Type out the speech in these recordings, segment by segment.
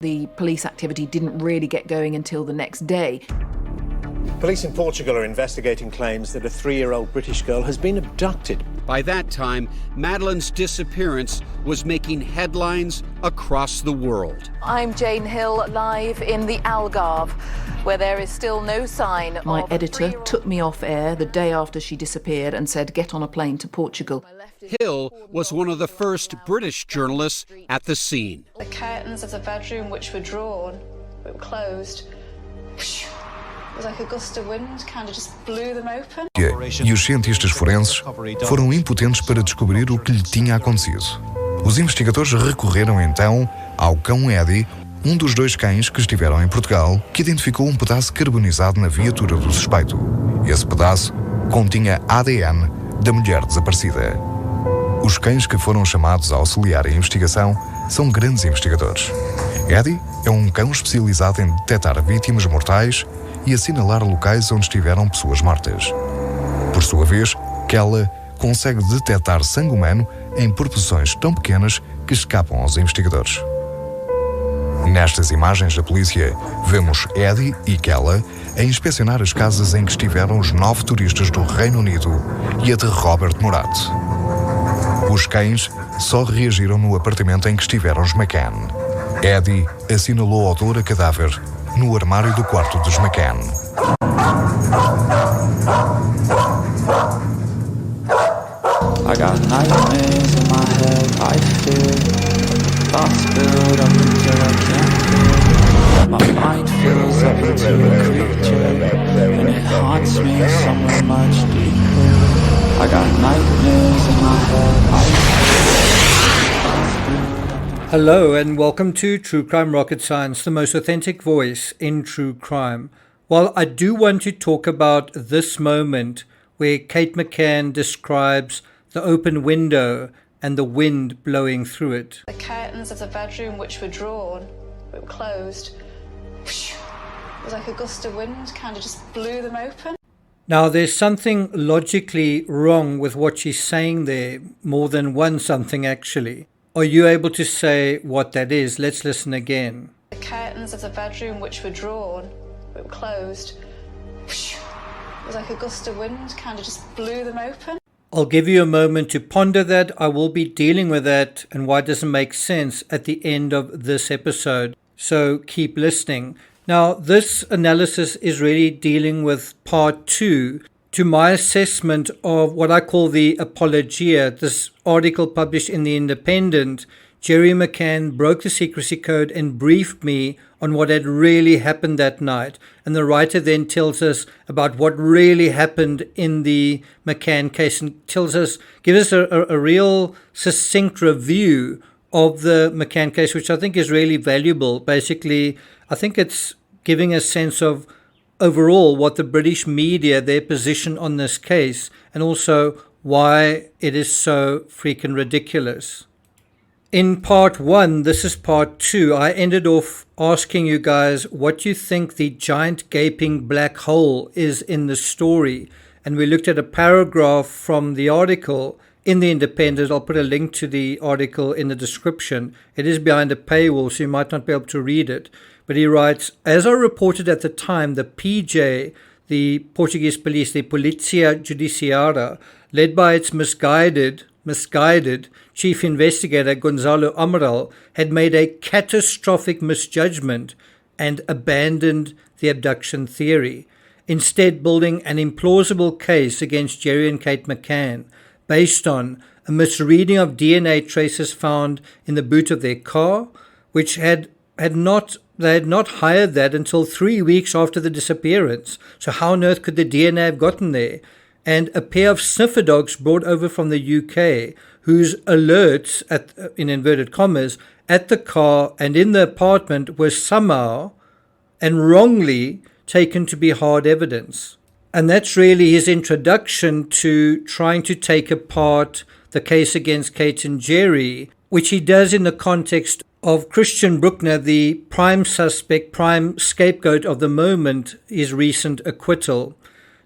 The police activity didn't really get going until the next day. Police in Portugal are investigating claims that a 3-year-old British girl has been abducted. By that time, Madeleine's disappearance was making headlines across the world. I'm Jane Hill, live in the Algarve, where there is still no sign of... My editor took me off air the day after she disappeared and said, get on a plane to Portugal. Hill was one of the first British journalists at the scene. The curtains of the bedroom, which were drawn, but closed, it was like a gust of wind, kind of just blew them open. E os cientistas forenses foram impotentes para descobrir o que lhe tinha acontecido. Os investigadores recorreram então ao cão Eddie, um dos 2 cães que estiveram em Portugal, que identificou um pedaço carbonizado na viatura do suspeito. Esse pedaço continha ADN da mulher desaparecida. Os cães que foram chamados a auxiliar a investigação são grandes investigadores. Eddie é um cão especializado em detectar vítimas mortais e assinalar locais onde estiveram pessoas mortas. Por sua vez, Kella consegue detectar sangue humano em proporções tão pequenas que escapam aos investigadores. Nestas imagens da polícia, vemos Eddie e Kella a inspecionar as casas em que estiveram os 9 turistas do Reino Unido e a de Robert Murat. Os cães só reagiram no apartamento em que estiveram os McCann. Eddie assinalou odor a cadáver no armário do quarto dos McCann. I got nightmares in my head, I fear thoughts build up until I can't feel. My mind fills up into a creature, and it haunts me somewhere much deeper. I got nightmares in my head, I fear. Hello and welcome to True Crime Rocket Science, the most authentic voice in true crime. Well, I do want to talk about this moment where Kate McCann describes the open window and the wind blowing through it. The curtains of the bedroom, which were drawn, but closed, it was like a gust of wind, kind of just blew them open. Now, there's something logically wrong with what she's saying there, more than one something actually. Are you able to say what that is? Let's listen again. The curtains of the bedroom, which were drawn, but closed, it was like a gust of wind, kind of just blew them open. I'll give you a moment to ponder that. I will be dealing with that and why it doesn't make sense at the end of this episode. So keep listening. Now, this analysis is really dealing with part 2 to my assessment of what I call the apologia. This article published in The Independent, Jerry McCann broke the secrecy code and briefed me on what had really happened that night. And the writer then tells us about what really happened in the McCann case and gives us a real succinct review of the McCann case, which I think is really valuable. Basically, I think it's giving a sense of overall what the British media, their position on this case, and also why it is so freaking ridiculous. In part 1, this is part 2, I ended off asking you guys what you think the giant gaping black hole is in the story. And we looked at a paragraph from the article in The Independent. I'll put a link to the article in the description. It is behind a paywall, so you might not be able to read it. But he writes, as I reported at the time, the PJ, the Portuguese police, the Polícia Judiciária, led by its misguided chief investigator Gonzalo Amaral, had made a catastrophic misjudgment and abandoned the abduction theory, instead building an implausible case against Jerry and Kate McCann based on a misreading of DNA traces found in the boot of their car, which they had not hired that until 3 weeks after the disappearance. So how on earth could the DNA have gotten there? And a pair of sniffer dogs brought over from the UK, whose alerts, in inverted commas, at the car and in the apartment were somehow and wrongly taken to be hard evidence. And that's really his introduction to trying to take apart the case against Kate and Jerry, which he does in the context of Christian Bruckner, the prime suspect, prime scapegoat of the moment, his recent acquittal.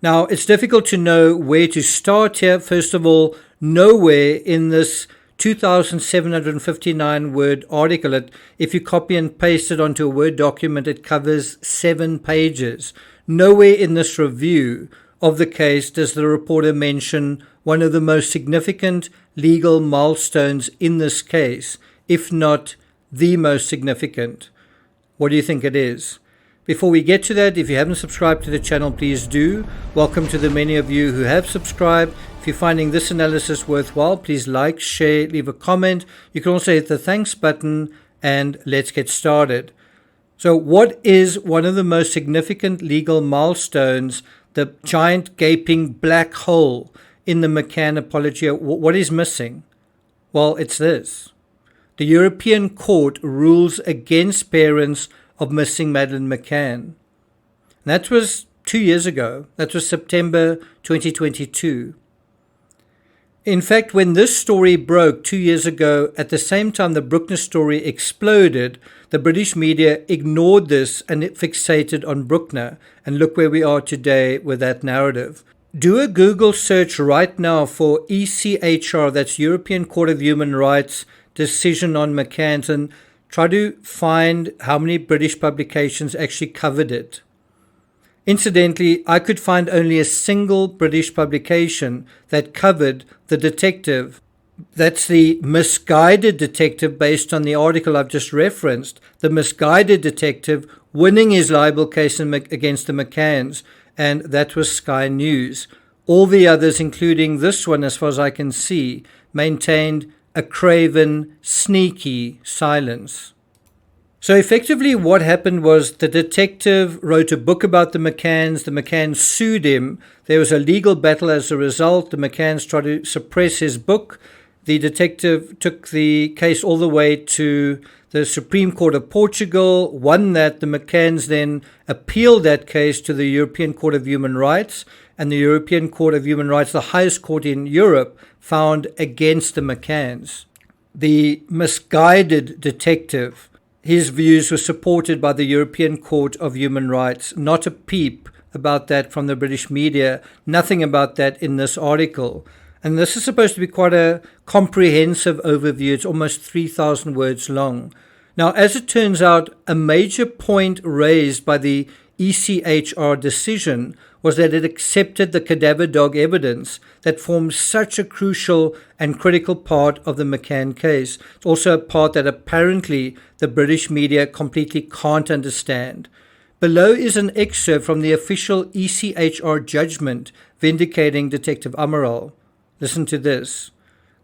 Now, it's difficult to know where to start here. First of all, nowhere in this 2,759 word article. If you copy and paste it onto a Word document, it covers 7 pages. Nowhere in this review of the case does the reporter mention one of the most significant legal milestones in this case, if not the most significant. What do you think it is? Before we get to that, if you haven't subscribed to the channel, please do. Welcome to the many of you who have subscribed. If you're finding this analysis worthwhile, please like, share, leave a comment. You can also hit the thanks button, and let's get started. So what is one of the most significant legal milestones, the giant gaping black hole in the McCann apology? What is missing? Well, it's this. The European Court rules against parents of missing Madeleine McCann. That was 2 years ago. That was September 2022. In fact, when this story broke 2 years ago, at the same time the Bruckner story exploded, the British media ignored this and it fixated on Bruckner. And look where we are today with that narrative. Do a Google search right now for ECHR, that's European Court of Human Rights, decision on McCann's, and try to find how many British publications actually covered it. Incidentally, I could find only a single British publication that covered the detective. That's the misguided detective based on the article I've just referenced. The misguided detective winning his libel case against the McCanns, and that was Sky News. All the others, including this one, as far as I can see, maintained a craven, sneaky silence. So effectively what happened was the detective wrote a book about the McCanns. The McCanns sued him. There was a legal battle as a result. The McCanns tried to suppress his book. The detective took the case all the way to the Supreme Court of Portugal, won that. The McCanns then appealed that case to the European Court of Human Rights, and the European Court of Human Rights, the highest court in Europe, found against the McCanns. The misguided detective, his views were supported by the European Court of Human Rights. Not a peep about that from the British media. Nothing about that in this article. And this is supposed to be quite a comprehensive overview. It's almost 3,000 words long. Now, as it turns out, a major point raised by the ECHR decision was that it accepted the cadaver dog evidence that forms such a crucial and critical part of the McCann case. It's also a part that apparently the British media completely can't understand. Below is an excerpt from the official ECHR judgment vindicating Detective Amaral. Listen to this.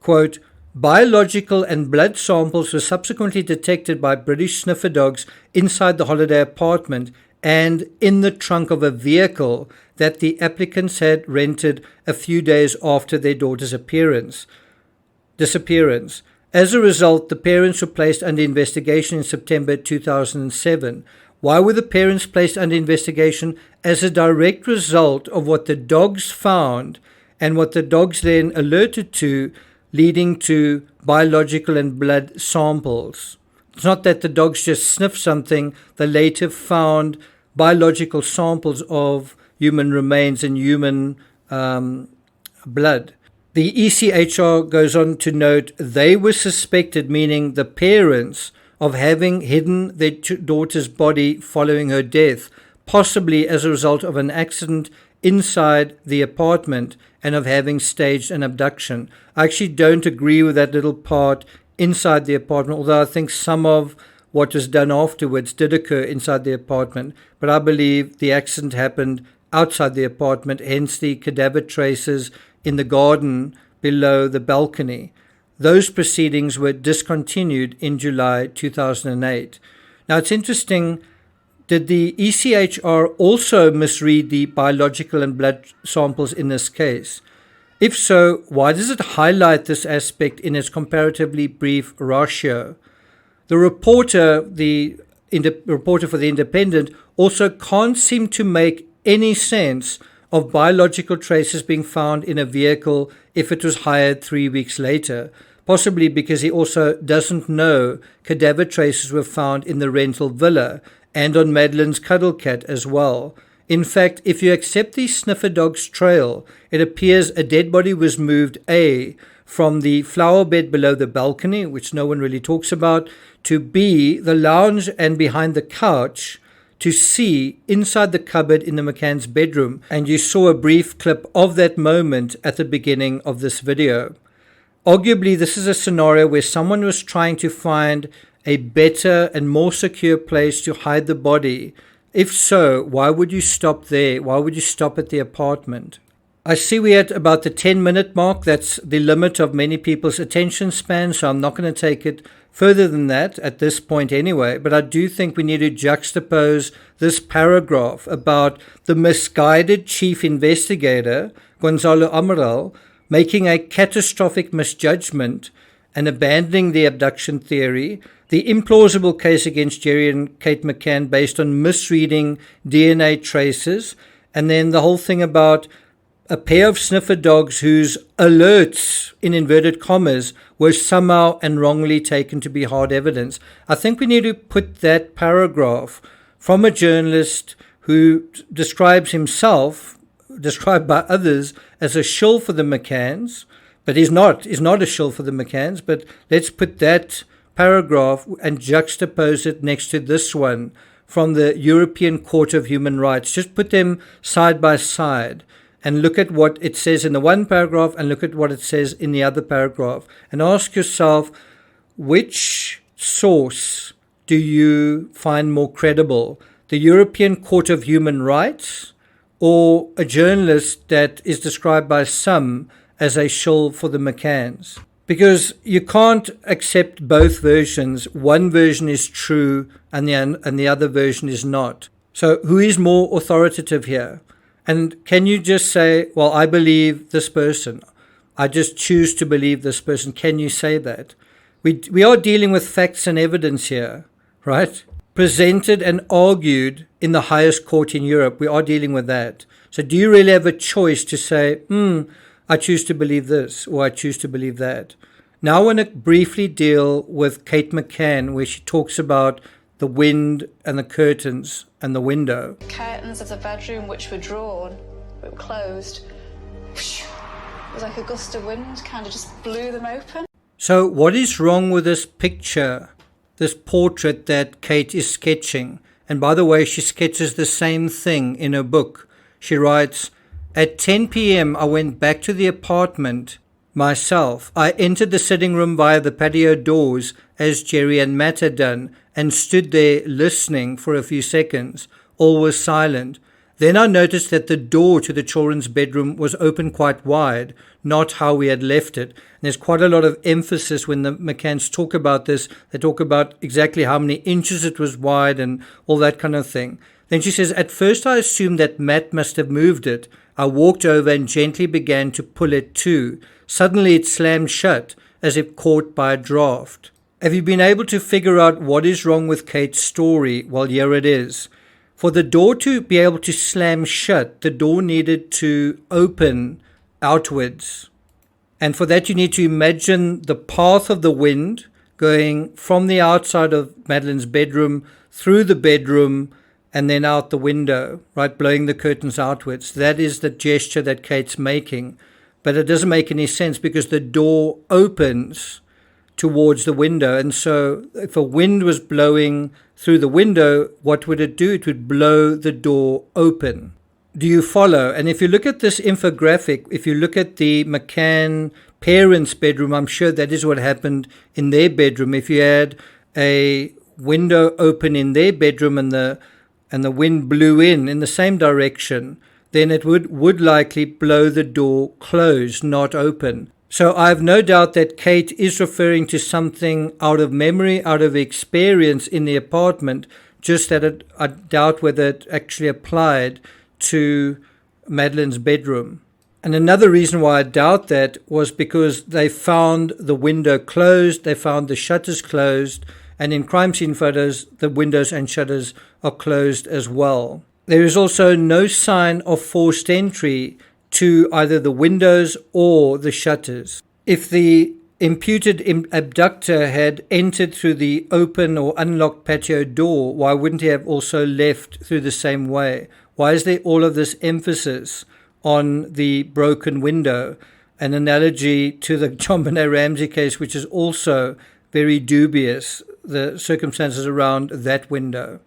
Quote, biological and blood samples were subsequently detected by British sniffer dogs inside the holiday apartment and in the trunk of a vehicle that the applicants had rented a few days after their daughter's disappearance. As a result, the parents were placed under investigation in September 2007. Why were the parents placed under investigation? As a direct result of what the dogs found and what the dogs then alerted to, leading to biological and blood samples. It's not that the dogs just sniffed something, they later found biological samples of human remains and human blood. The ECHR goes on to note they were suspected, meaning the parents, of having hidden their daughter's body following her death, possibly as a result of an accident inside the apartment and of having staged an abduction. I actually don't agree with that little part inside the apartment, although I think some of what was done afterwards did occur inside the apartment. But I believe the accident happened outside the apartment, hence the cadaver traces in the garden below the balcony. Those proceedings were discontinued in July 2008. Now it's interesting, did the ECHR also misread the biological and blood samples in this case? If so, why does it highlight this aspect in its comparatively brief ratio? The reporter for The Independent also can't seem to make any sense of biological traces being found in a vehicle if it was hired 3 weeks later, possibly because he also doesn't know cadaver traces were found in the rental villa and on Madeleine's cuddle cat as well. In fact, if you accept the sniffer dog's trail, it appears a dead body was moved A, from the flower bed below the balcony, which no one really talks about, to B, the lounge and behind the couch, to C, inside the cupboard in the McCann's bedroom. And you saw a brief clip of that moment at the beginning of this video. Arguably, this is a scenario where someone was trying to find a better and more secure place to hide the body. If so, why would you stop there? Why would you stop at the apartment? I see we're at about the 10-minute mark. That's the limit of many people's attention span, so I'm not going to take it further than that at this point anyway. But I do think we need to juxtapose this paragraph about the misguided chief investigator, Gonzalo Amaral, making a catastrophic misjudgment and abandoning the abduction theory, the implausible case against Jerry and Kate McCann based on misreading DNA traces, and then the whole thing about a pair of sniffer dogs whose alerts, in inverted commas, were somehow and wrongly taken to be hard evidence. I think we need to put that paragraph from a journalist who describes himself, described by others, as a shill for the McCanns, but is not a shill for the McCanns, but let's put that paragraph and juxtapose it next to this one from the European Court of Human Rights. Just put them side by side and look at what it says in the one paragraph and look at what it says in the other paragraph. And ask yourself, which source do you find more credible? The European Court of Human Rights or a journalist that is described by some as a shill for the McCanns? Because you can't accept both versions. One version is true and the other version is not. So who is more authoritative here? And can you just say, well, I believe this person. I just choose to believe this person. Can you say that? We are dealing with facts and evidence here, right? Presented and argued in the highest court in Europe. We are dealing with that. So do you really have a choice to say, I choose to believe this or I choose to believe that? Now I want to briefly deal with Kate McCann, where she talks about the wind and the curtains and the window. Curtains of the bedroom which were drawn, but were closed. It was like a gust of wind, kind of just blew them open. So what is wrong with this picture, this portrait that Kate is sketching? And by the way, she sketches the same thing in her book. She writes, at 10 p.m. I went back to the apartment myself. I entered the sitting room via the patio doors as Jerry and Matt had done and stood there listening for a few seconds. All was silent. Then I noticed that the door to the children's bedroom was open quite wide, not how we had left it. And there's quite a lot of emphasis when the McCanns talk about this. They talk about exactly how many inches it was wide and all that kind of thing. Then she says, at first I assumed that Matt must have moved it. I walked over and gently began to pull it too. Suddenly it slammed shut, as if caught by a draft. Have you been able to figure out what is wrong with Kate's story? Well, here it is. For the door to be able to slam shut, the door needed to open outwards. And for that, you need to imagine the path of the wind going from the outside of Madeleine's bedroom, through the bedroom, and then out the window, right, blowing the curtains outwards. That is the gesture that Kate's making. But it doesn't make any sense because the door opens towards the window. And so if a wind was blowing through the window, what would it do? It would blow the door open. Do you follow? And if you look at this infographic, if you look at the McCann parents' bedroom, I'm sure that is what happened in their bedroom. If you had a window open in their bedroom and the wind blew in the same direction, then it would likely blow the door closed, not open. So I have no doubt that Kate is referring to something out of memory, out of experience in the apartment, just that I doubt whether it actually applied to Madeleine's bedroom. And another reason why I doubt that was because they found the window closed, they found the shutters closed, and in crime scene photos, the windows and shutters are closed as well. There is also no sign of forced entry to either the windows or the shutters. If the imputed abductor had entered through the open or unlocked patio door, why wouldn't he have also left through the same way? Why is there all of this emphasis on the broken window? an analogy to the JonBenet Ramsey case, which is also very dubious, the circumstances around that window.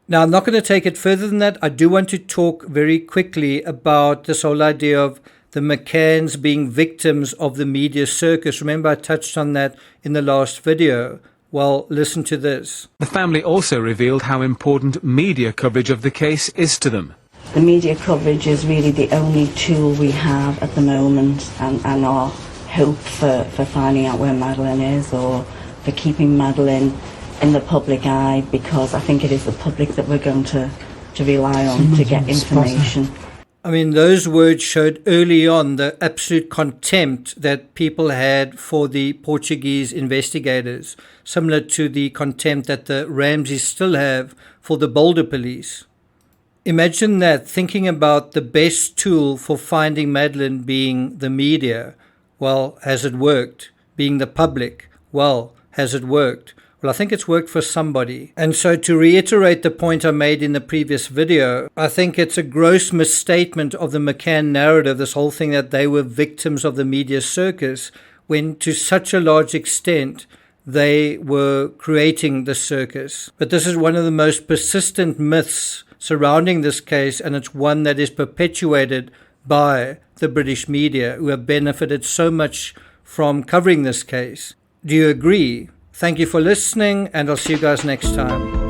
Now, I'm not going to take it further than that. I do want to talk very quickly about this whole idea of the McCanns being victims of the media circus. Remember, I touched on that in the last video. Well, listen to this. The family also revealed how important media coverage of the case is to them. The media coverage is really the only tool we have at the moment, and our hope for finding out where Madeleine is, or for keeping Madeleine in the public eye, because I think it is the public that we're going to rely on to get information. I mean, those words showed early on the absolute contempt that people had for the Portuguese investigators, similar to the contempt that the Ramseys still have for the Boulder police. Imagine that, thinking about the best tool for finding Madeleine being the media. Well, has it worked? Being the public. Well, has it worked? Well, I think it's worked for somebody. And so to reiterate the point I made in the previous video, I think it's a gross misstatement of the McCann narrative, this whole thing that they were victims of the media circus, when to such a large extent they were creating the circus. But this is one of the most persistent myths surrounding this case, and it's one that is perpetuated by the British media, who have benefited so much from covering this case. Do you agree? Thank you for listening, and I'll see you guys next time.